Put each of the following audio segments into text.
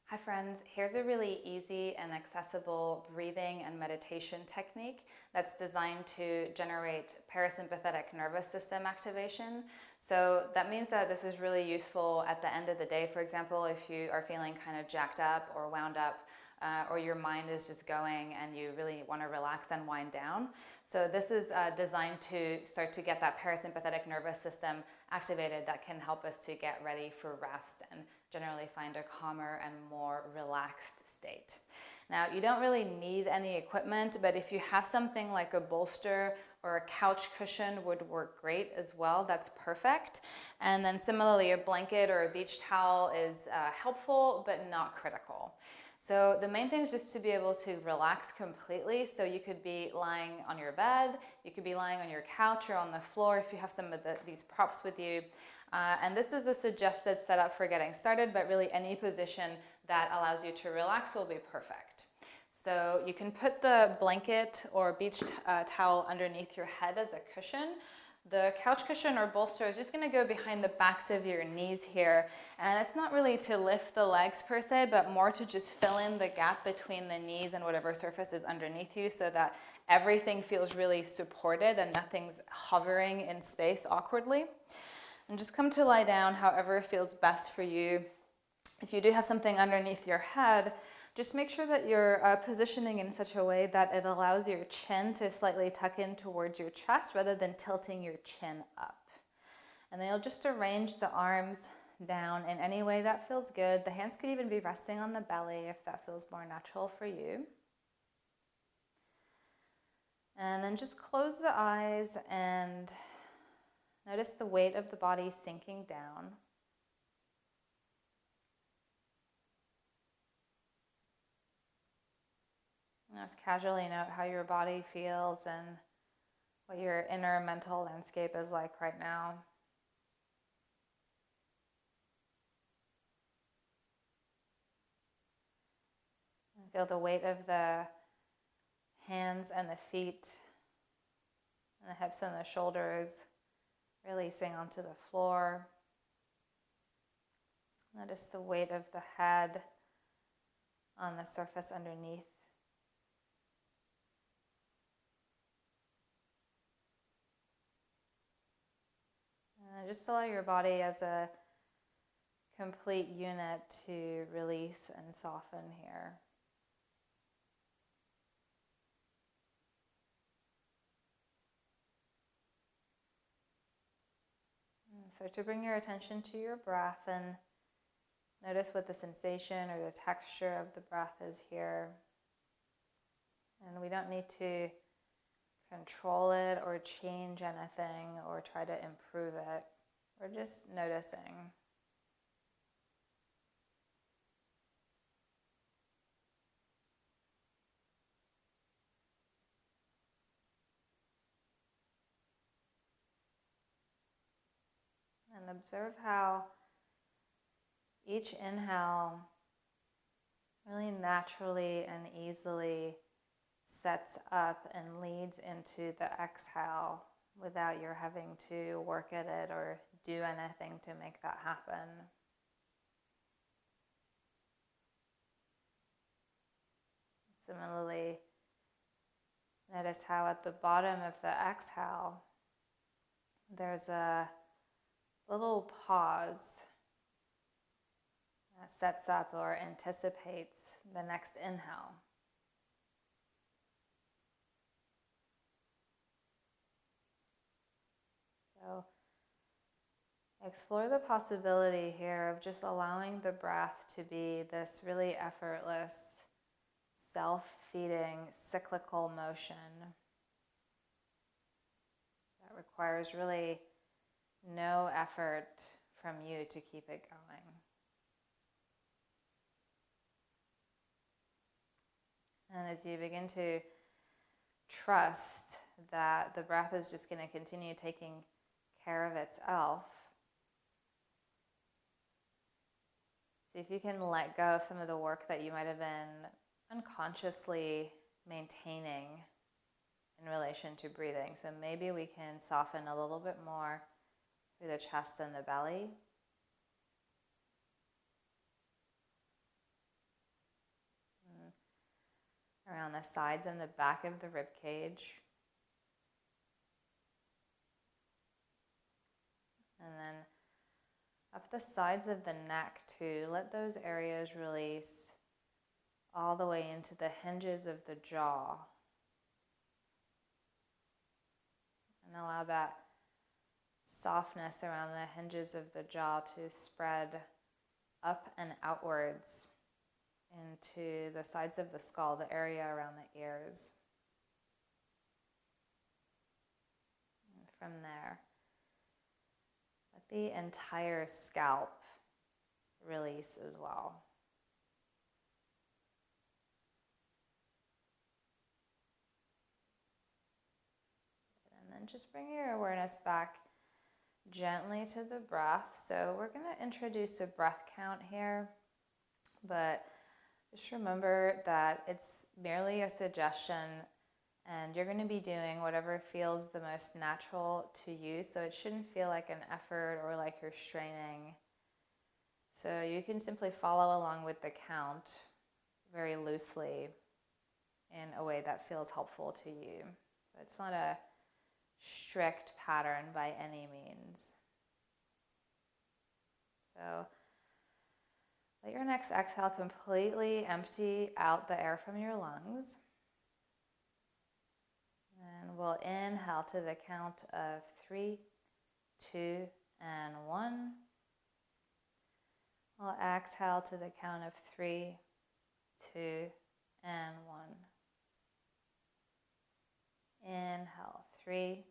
Hi friends, here's a really easy and accessible breathing and meditation technique that's designed to generate parasympathetic nervous system activation. So that means that this is really useful at the end of the day. For example, if you are feeling kind of jacked up or wound up, or your mind is just going and you really want to relax and wind down. So this is designed to start to get that parasympathetic nervous system activated that can help us to get ready for rest and generally find a calmer and more relaxed state. Now, you don't really need any equipment, but if you have something like a bolster or a couch cushion would work great as well. That's perfect. And then similarly, a blanket or a beach towel is helpful, but not critical. So the main thing is just to be able to relax completely. So you could be lying on your bed, you could be lying on your couch or on the floor if you have some of these props with you. And this is a suggested setup for getting started, but really any position that allows you to relax will be perfect. So you can put the blanket or beach towel underneath your head as a cushion. The couch cushion or bolster is just going to go behind the backs of your knees here. And it's not really to lift the legs per se, but more to just fill in the gap between the knees and whatever surface is underneath you so that everything feels really supported and nothing's hovering in space awkwardly. And just come to lie down however feels best for you. If you do have something underneath your head, just make sure that you're positioning in such a way that it allows your chin to slightly tuck in towards your chest rather than tilting your chin up. And then you'll just arrange the arms down in any way that feels good. The hands could even be resting on the belly if that feels more natural for you. And then just close the eyes and notice the weight of the body sinking down. Just casually note how your body feels and what your inner mental landscape is like right now. And feel the weight of the hands and the feet and the hips and the shoulders releasing onto the floor. Notice the weight of the head on the surface underneath. And just allow your body as a complete unit to release and soften here. And so to bring your attention to your breath and notice what the sensation or the texture of the breath is here. And we don't need to control it or change anything or try to improve it. We're just noticing. And observe how each inhale really naturally and easily sets up and leads into the exhale without your having to work at it or do anything to make that happen. Similarly, notice how at the bottom of the exhale, there's a little pause that sets up or anticipates the next inhale. So explore the possibility here of just allowing the breath to be this really effortless, self-feeding, cyclical motion that requires really no effort from you to keep it going. And as you begin to trust that the breath is just going to continue taking care of itself, see if you can let go of some of the work that you might have been unconsciously maintaining in relation to breathing. So maybe we can soften a little bit more through the chest and the belly. around the sides and the back of the rib cage. And then up the sides of the neck too. Let those areas release all the way into the hinges of the jaw. And allow that softness around the hinges of the jaw to spread up and outwards into the sides of the skull, the area around the ears. And from there, let the entire scalp release as well. And then just bring your awareness back gently to the breath. So we're going to introduce a breath count here, but just remember that it's merely a suggestion and you're going to be doing whatever feels the most natural to you. So it shouldn't feel like an effort or like you're straining. So you can simply follow along with the count very loosely in a way that feels helpful to you. So it's not a strict pattern by any means. So let your next exhale completely empty out the air from your lungs. And we'll inhale to the count of 3, 2, and 1. We'll exhale to the count of 3, 2, and 1. Inhale, 3,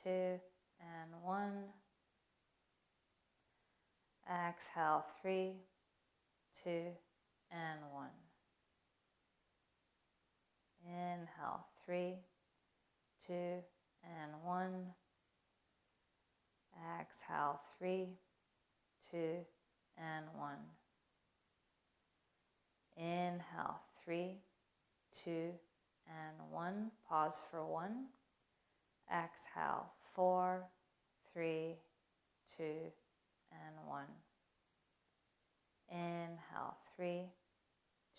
2, and 1. Exhale, 3, 2, and 1. Inhale, 3, 2, and 1. Exhale, 3, 2, and 1. Inhale, 3, 2, and 1. Pause for 1. Exhale, 4, 3, 2, and 1. Inhale, 3,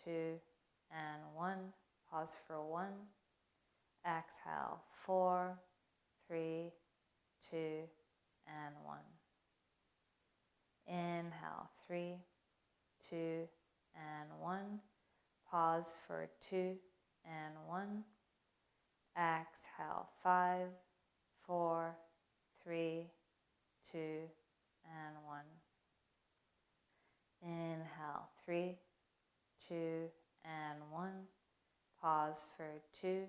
2, and 1. Pause for 1. Exhale, 4, 3, 2, and 1. Inhale, 3, 2, and 1. Pause for 2 and 1. Exhale, 5, 4, 3, 2, and 1. Inhale, 3, 2, and 1. Pause for 2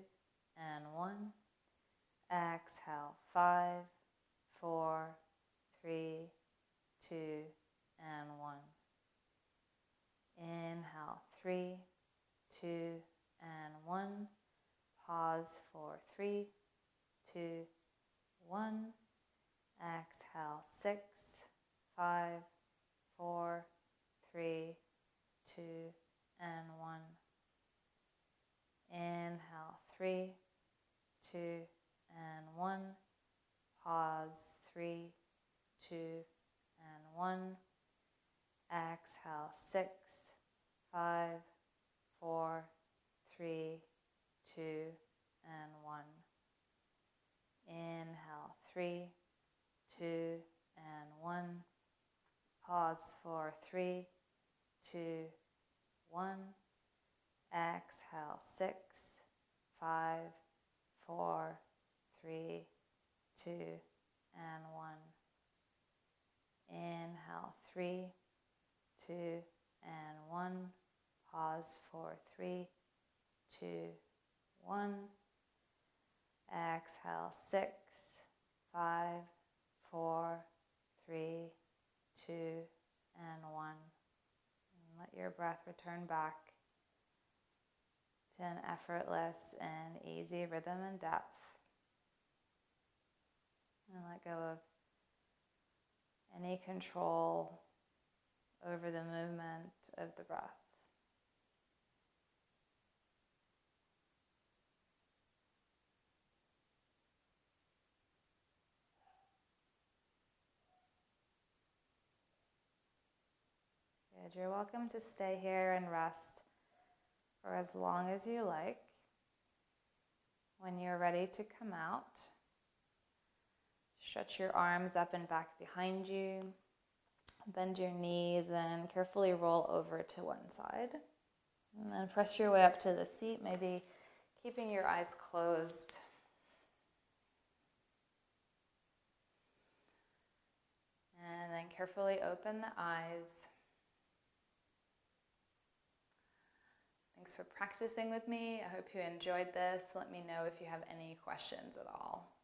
and 1. Exhale, 5, 4, 3, 2, and 1. Inhale, 3, 2, and 1. Pause for 3, 2, 1. Exhale, 6, 5, 4, 3, 2, and 1. Inhale, 3, 2, and 1. Pause, 3, 2, and 1. Exhale, 6, 5, 4, 3, 2, and 1. Inhale, 3, 2, and 1. Pause for 3, 2, 1. Exhale, 6, 5, 4, 3, 2, and 1. Inhale, 3, 2, and 1. Pause for 3, 2, 1. Exhale, 6, 5, 4, 3, 2, and 1. And let your breath return back to an effortless and easy rhythm and depth. And let go of any control over the movement of the breath. Good. You're welcome to stay here and rest for as long as you like. When you're ready to come out, stretch your arms up and back behind you. Bend your knees and carefully roll over to one side. And then press your way up to the seat, maybe keeping your eyes closed. And then carefully open the eyes. Thanks for practicing with me. I hope you enjoyed this. Let me know if you have any questions at all.